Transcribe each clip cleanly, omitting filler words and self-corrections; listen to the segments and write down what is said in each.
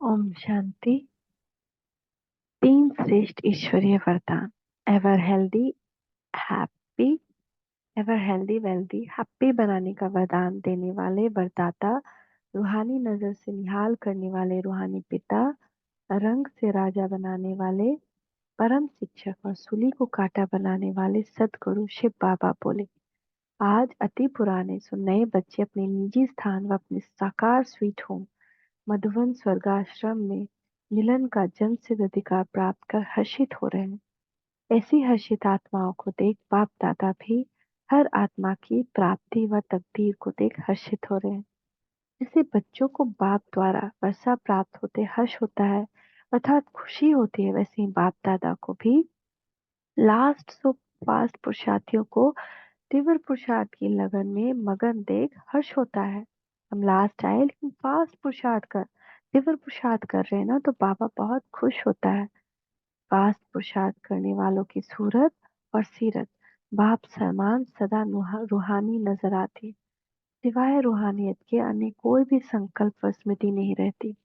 ओम शांति। तीन श्रेष्ठ ईश्वरीय वरदान। Ever healthy happy. Ever healthy wealthy happy बनाने का वरदान देने वाले वरदाता, रूहानी नजर से निहाल करने वाले रूहानी पिता, रंग से राजा बनाने वाले परम शिक्षक और सूली को कांटा बनाने वाले सदगुरु शिव बाबा बोले, आज अति पुराने सुनने बच्चे अपने निजी स्थान व अपने साकार स्वीट होम मधुवन स्वर्गाश्रम में मिलन का जन्म सिद्ध अधिकार प्राप्त कर हर्षित हो रहे हैं। ऐसी हर्षित आत्माओं को देख बाप दादा भी हर आत्मा की प्राप्ति व तकदीर को देख हर्षित हो रहे हैं। जैसे बच्चों को बाप द्वारा वर्षा प्राप्त होते हर्ष होता है अर्थात खुशी होती है, वैसे ही बाप दादा को भी लास्ट सो फास्ट पुरुषार्थियों को तीव्र पुरुषार्थ की लगन में मगन देख हर्ष होता है। हम लास्ट आए लेकिन फास्ट पुरुषार्थ कर तीव्र पुरुषार्थ कर रहे हैं ना, तो बाबा बहुत खुश होता है। फास्ट पुरुषार्थ करने वालों की सूरत और सीरत बाप समान सदा रूहानी नजर आती। सिवाय रूहानियत के अन्य कोई भी संकल्प व स्मृति नहीं रहती।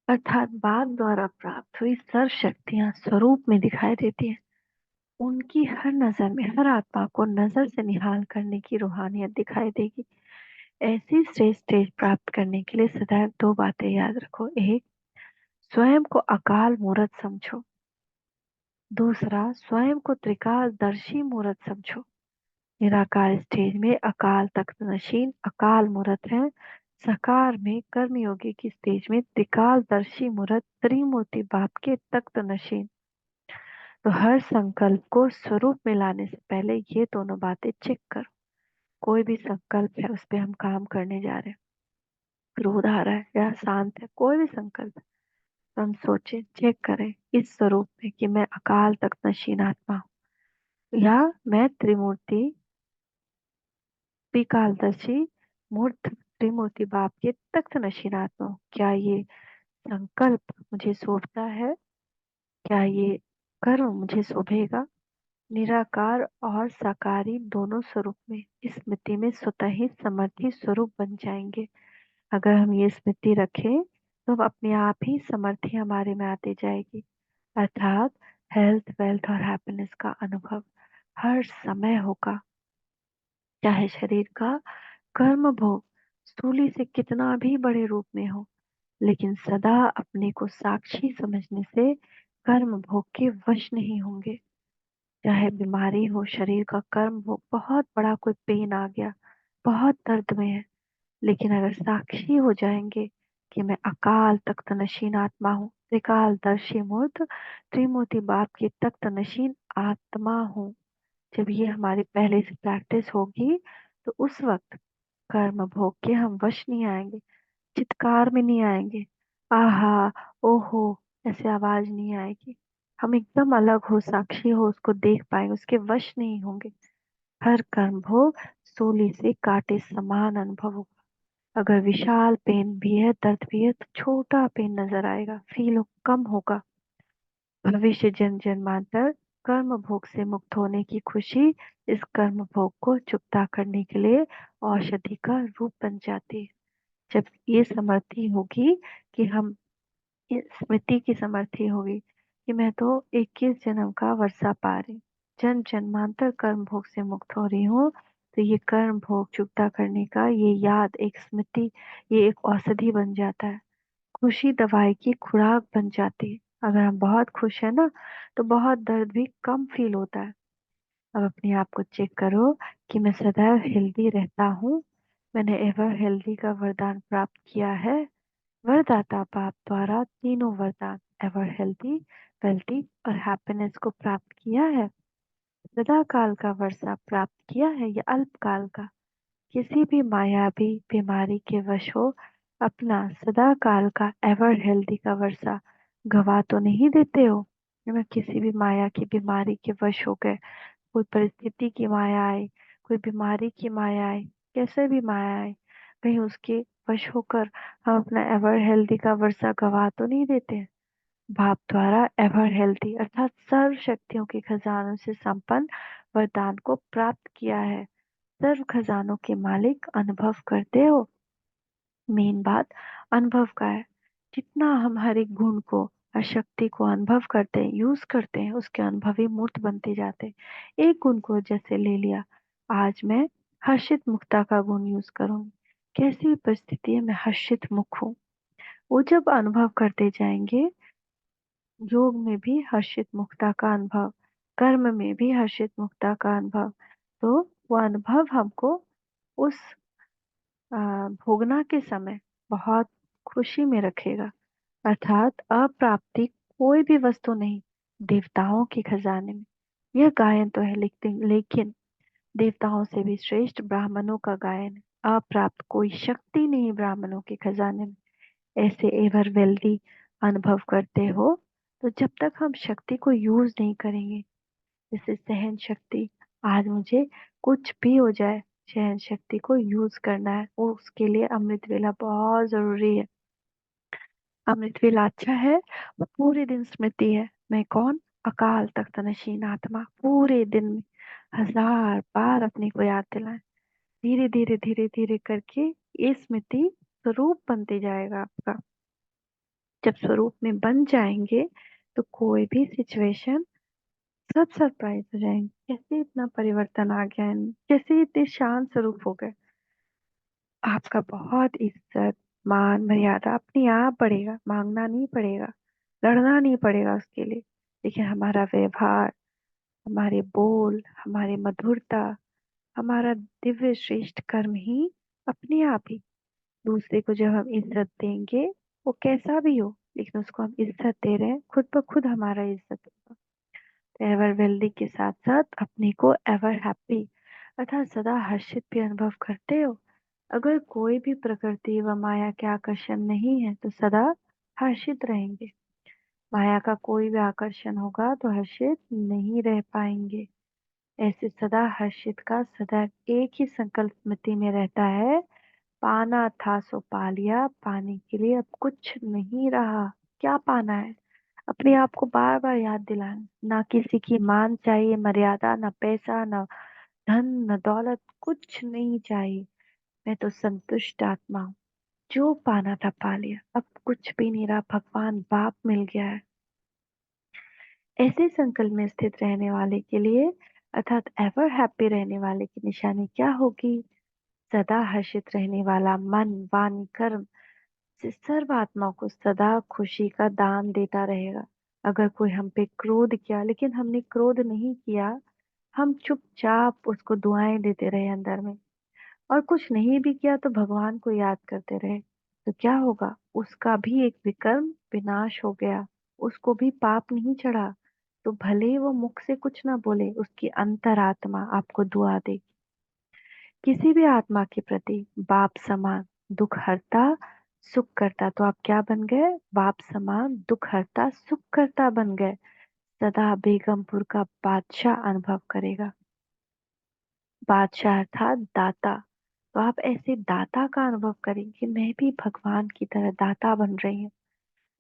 अर्थात बाप द्वारा प्राप्त हुई सर्व शक्तियां स्वरूप में दिखाई देती है। उनकी हर नजर में हर आत्मा को नजर से निहाल करने की रूहानियत दिखाई देगी। ऐसी श्रेष्ठ स्टेज प्राप्त करने के लिए सदैव दो बातें याद रखो। एक, स्वयं को अकाल मूर्त समझो। दूसरा, स्वयं को त्रिकालदर्शी मूर्त समझो। निराकार स्टेज में अकाल तख्त नशीन अकाल मूर्त है। सकार में कर्मयोगी की स्टेज में त्रिकालदर्शी मूर्त त्रिमूर्ति बाप के तख्त नशीन। तो हर संकल्प को स्वरूप में लाने से पहले ये दोनों बातें चेक करो। कोई भी संकल्प है उस पे हम काम करने जा रहे हैं, क्रोध आ रहा है या शांत है, कोई भी संकल्प है, तो हम सोचे चेक करें इस स्वरूप में कि मैं अकाल तख्त नशीन आत्मा हूँ या मैं त्रिमूर्ति त्रिकालदर्शी मूर्त त्रिमूर्ति बाप के तख्त नशीन आत्मा हूँ। क्या ये संकल्प मुझे शोभता है? क्या ये कर्म मुझे शोभेगा? निराकार और साकारी दोनों स्वरूप में इस स्मृति में स्वतः ही समर्थी स्वरूप बन जाएंगे। अगर हम ये स्मृति रखें तो अब अपने आप ही समर्थी हमारे में आती जाएगी। अर्थात हेल्थ वेल्थ और हैप्पीनेस का अनुभव हर समय होगा। चाहे शरीर का कर्म भोग स्थूली से कितना भी बड़े रूप में हो, लेकिन सदा अपने को साक्षी समझने से कर्म भोग के वश नहीं होंगे। चाहे बीमारी हो, शरीर का कर्म भोग बहुत बड़ा कोई पेन आ गया, बहुत दर्द में है, लेकिन अगर साक्षी हो जाएंगे कि मैं अकाल तख्त नशीन आत्मा हूँ, त्रिकालदर्शी मूर्त त्रिमूर्ति बाप की तख्त नशीन आत्मा हूँ, जब ये हमारी पहले से प्रैक्टिस होगी तो उस वक्त कर्म भोग के हम वश नहीं आएंगे, चित्कार में नहीं आएंगे, आहा ओहो ऐसे आवाज नहीं आएगी। हम एकदम अलग हो, साक्षी हो, उसको देख पाएंगे, उसके वश नहीं होंगे। हर कर्म भोग सूली से काटे समान अनुभव होगा। अगर विशाल पेन भी है, दर्द भी है, तो छोटा पेन नजर आएगा, फील कम होगा। भविष्य जन्म जन्मांतर कर्म भोग से मुक्त होने की खुशी इस कर्म भोग को चुकता करने के लिए औषधि का रूप बन जाती है। जब ये समर्थी होगी कि हम इस स्मृति की समर्थी होगी कि मैं तो 21 जन्म का वर्षा पा रही, जन्म जन्मांतर कर्म भोग से मुक्त हो रही हूँ, तो ये कर्म भोग चुकता करने का ये याद एक स्मृति, ये एक औषधि बन जाता है। खुशी दवाई की खुराक बन जाती है। अगर हम बहुत खुश है ना, तो बहुत दर्द भी कम फील होता है। अब अपने आप को चेक करो कि मैं सदैव हेल्दी रहता हूँ। मैंने एवर हेल्दी का वरदान प्राप्त किया है। वरदाता बाप द्वारा तीनों वरदान एवर हेल्दी, वेल्थी और हैप्पीनेस को प्राप्त किया है। सदा काल का वर्षा प्राप्त किया है या अल्प काल का? किसी भी मायावी बीमारी के वश हो अपना सदा काल का एवर हेल्दी का वर्षा गवा तो नहीं देते हो? मैं किसी भी माया की बीमारी के वश हो गए, कोई परिस्थिति की माया आए, कोई बीमारी की माया आए, कैसे भी माया आए, कहीं उसके वश होकर हम अपना एवर हेल्दी का वर्षा गवा तो नहीं देते हैं? बाप द्वारा एवर हेल्थी अर्थात सर्व शक्तियों के खजानों से संपन्न वरदान को प्राप्त किया है। सर्व खजानों के मालिक अनुभव करते हो। मेन बात अनुभव का है। जितना हम हर एक गुण को, हर शक्ति को अनुभव करते हैं, यूज करते हैं, उसके अनुभवी मूर्त बनते जाते हैं। एक गुण को जैसे ले लिया, आज मैं हर्षित मुक्ता का गुण यूज करूंगी। कैसी भी परिस्थिति है मैं हर्षित मुख हूँ। वो जब अनुभव करते जाएंगे, योग में भी हर्षित मुक्ता का अनुभव, कर्म में भी हर्षित मुक्ता का अनुभव, तो वो अनुभव हमको उस भोगना के समय बहुत खुशी में रखेगा। अर्थात अप्राप्ति कोई भी वस्तु नहीं, देवताओं के खजाने में। यह गायन तो है, लेकिन देवताओं से भी श्रेष्ठ ब्राह्मणों का गायन है। अप्राप्त कोई शक्ति नहीं ब्राह्मणों के खजाने में। ऐसे एवर वेल्दी अनुभव करते हो। तो जब तक हम शक्ति को यूज नहीं करेंगे, जैसे सहन शक्ति, आज मुझे कुछ भी हो जाए, सहन शक्ति को यूज करना है, और उसके लिए अमृत वेला बहुत जरूरी है। अमृत वेला अच्छा है, वो पूरे दिन स्मृति है। मैं कौन? अकाल तख्त नशीन आत्मा। पूरे दिन में 1000 बार अपने को याद दिलाएं। धीरे धीरे धीरे धीरे करके ये स्मृति स्वरूप बनते जाएगा आपका। जब स्वरूप में बन जाएंगे, तो कोई भी सिचुएशन, सब सरप्राइज हो जाएंगे। कैसे इतना परिवर्तन आ गया इनमें, कैसे इतने शांत स्वरूप हो गए। आपका बहुत इज्जत, मान, मर्यादा अपने आप बढ़ेगा। मांगना नहीं पड़ेगा, लड़ना नहीं पड़ेगा उसके लिए। लेकिन हमारा व्यवहार, हमारे बोल, हमारी मधुरता, हमारा दिव्य श्रेष्ठ कर्म ही अपने आप ही दूसरे को जब हम इज्जत देंगे, वो कैसा भी हो, लेकिन उसको हम इज्जत दे रहे हैं, खुद ब खुद हमारा इज्जत होगा। एवर वेल्दी के साथ साथ अपने को एवर हैप्पी अर्थात सदा हर्षित भी अनुभव करते हो। अगर कोई भी प्रकृति व माया के आकर्षण नहीं है तो सदा हर्षित रहेंगे। माया का कोई भी आकर्षण होगा तो हर्षित नहीं रह पाएंगे। ऐसे सदा हर्षित का सदा एक ही संकल्प स्मृति में रहता है। पाना था सो पा लिया, पाने के लिए अब कुछ नहीं रहा। क्या पाना है? अपने आप को बार बार याद दिलाना। ना किसी की मान चाहिए, मर्यादा, ना पैसा, ना धन, न दौलत, कुछ नहीं चाहिए। मैं तो संतुष्ट आत्मा हूँ। जो पाना था पा लिया, अब कुछ भी नहीं रहा। भगवान बाप मिल गया है। ऐसे संकल्प में स्थित रहने वाले के लिए अर्थात एवर हैप्पी रहने वाले की निशानी क्या होगी? सदा हर्षित रहने वाला मन, वाणी, कर्म से सर्व आत्माओं को सदा खुशी का दान देता रहेगा। अगर कोई हम पे क्रोध किया, लेकिन हमने क्रोध नहीं किया, हम चुपचाप उसको दुआएं देते रहे अंदर में, और कुछ नहीं भी किया तो भगवान को याद करते रहे, तो क्या होगा? उसका भी एक विकर्म विनाश हो गया। उसको भी पाप नहीं चढ़ा। तो भले वो मुख से कुछ ना बोले, उसकी अंतरात्मा आपको दुआ देगी। किसी भी आत्मा के प्रति बाप समान दुख हरता, सुख करता, तो आप क्या बन गए? बाप समान दुख हरता, सुख करता बन गए। सदा बेगमपुर का बादशाह अनुभव करेगा। बादशाह अर्थात दाता। तो आप ऐसे दाता का अनुभव करें कि मैं भी भगवान की तरह दाता बन रही हूँ।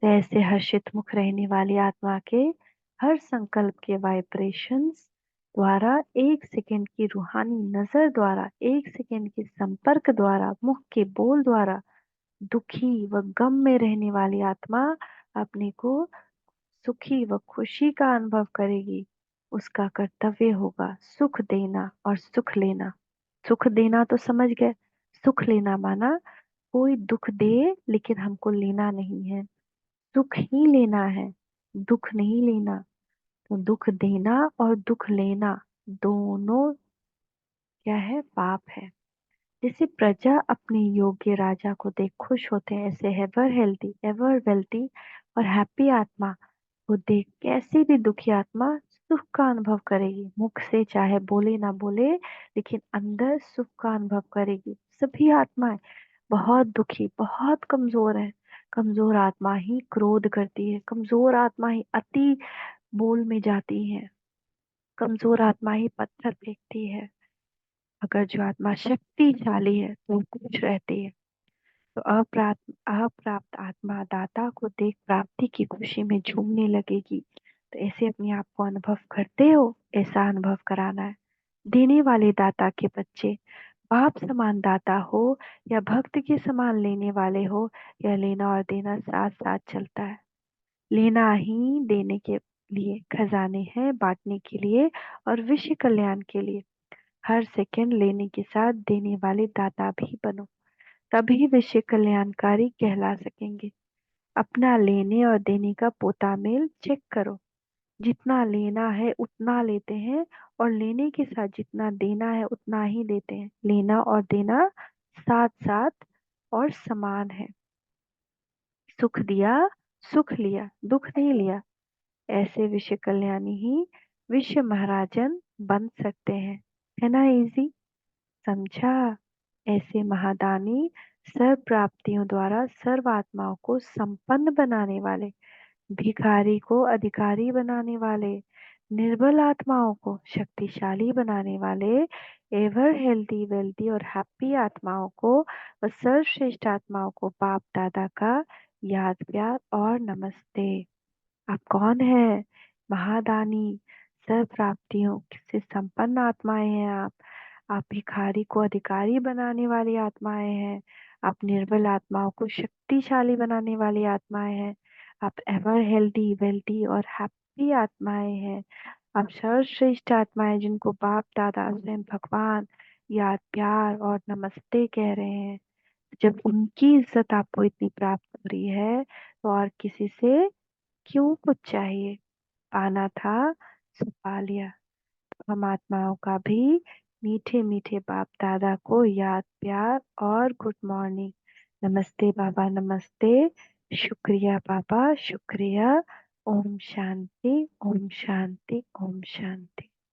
तो ऐसे हर्षित मुख रहने वाली आत्मा के हर संकल्प के वाइब्रेशंस द्वारा, 1 सेकेंड की रूहानी नजर द्वारा, 1 सेकेंड के संपर्क द्वारा, मुख के बोल द्वारा दुखी व गम में रहने वाली आत्मा अपने को सुखी व खुशी का अनुभव करेगी। उसका कर्तव्य होगा सुख देना और सुख लेना। सुख देना तो समझ गए, सुख लेना माना कोई दुख दे लेकिन हमको लेना नहीं है, सुख ही लेना है, दुख नहीं लेना। तो दुख देना और दुख लेना दोनों क्या है? पाप है। जैसे प्रजा अपने योग्य राजा को देख खुश होते हैं, ऐसे एवर हेल्दी, एवर वेल्थी और हैप्पी आत्मा को देख कैसी भी दुखी आत्मा सुख का अनुभव करेगी। मुख से चाहे बोले ना बोले, लेकिन अंदर सुख का अनुभव करेगी। सभी आत्माएं बहुत दुखी, बहुत कमजोर है। कमजोर आत्मा ही क्रोध करती है, कमजोर आत्मा ही अति बोल में जाती है, कमजोर आत्मा ही पत्थर फेंकती है। अगर जो आत्मा शक्तिशाली है तो वो खुश रहती है। तो अप्राप्त आत्मा दाता को देख प्राप्ति की खुशी में झूमने लगेगी। तो ऐसे अपने आप को अनुभव करते हो, ऐसा अनुभव कराना है। देने वाले दाता के बच्चे, बाप समान दाता हो या भक्त के समान लेने वाले हो, या लेना और देना साथ साथ चलता है। लेना ही देने के लिए खजाने हैं, बांटने के लिए और विश्व कल्याण के लिए। हर सेकंड लेने के साथ देने वाले दाता भी बनो, तभी विश्व कल्याणकारी कहला सकेंगे। अपना लेने और देने का पोतामेल चेक करो। जितना लेना है उतना लेते हैं, और लेने के साथ जितना देना है उतना ही देते हैं। लेना और देना साथ साथ और समान है। सुख दिया, सुख लिया, दुख नहीं लिया। ऐसे विश्व कल्याणी ही विश्व महाराजन बन सकते हैं। है ना इजी? समझा? ऐसे महादानी सर्व प्राप्तियों द्वारा सर्व आत्माओं को संपन्न बनाने वाले, भिखारी को अधिकारी बनाने वाले, निर्बल आत्माओं को शक्तिशाली बनाने वाले, एवर हेल्दी वेल्दी और हैप्पी आत्माओं को व सर्वश्रेष्ठ आत्माओं को बाप दादा का याद प्यार और नमस्ते। आप कौन है? महादानी सर्व प्राप्तियों से संपन्न आत्माएं हैं आप भिखारी को अधिकारी बनाने वाली आत्माएं हैं। आप निर्बल आत्माओं को शक्तिशाली बनाने वाली आत्माएं हैं। आप एवर हेल्दी वेल्दी और हैप्पी आत्माएं हैं। आप सर्वश्रेष्ठ आत्माएं जिनको बाप दादा स्वयं भगवान याद प्यार और नमस्ते कह रहे हैं। जब उनकी इज्जत आपको इतनी प्राप्त हो रही है, तो और किसी से क्यों कुछ चाहिए? पाना था सो पा लिया। हम आत्माओं का भी मीठे मीठे बाप दादा को याद प्यार और गुड मॉर्निंग। नमस्ते बाबा, नमस्ते। शुक्रिया बाबा, शुक्रिया। ओम शांति, ओम शांति, ओम शांति।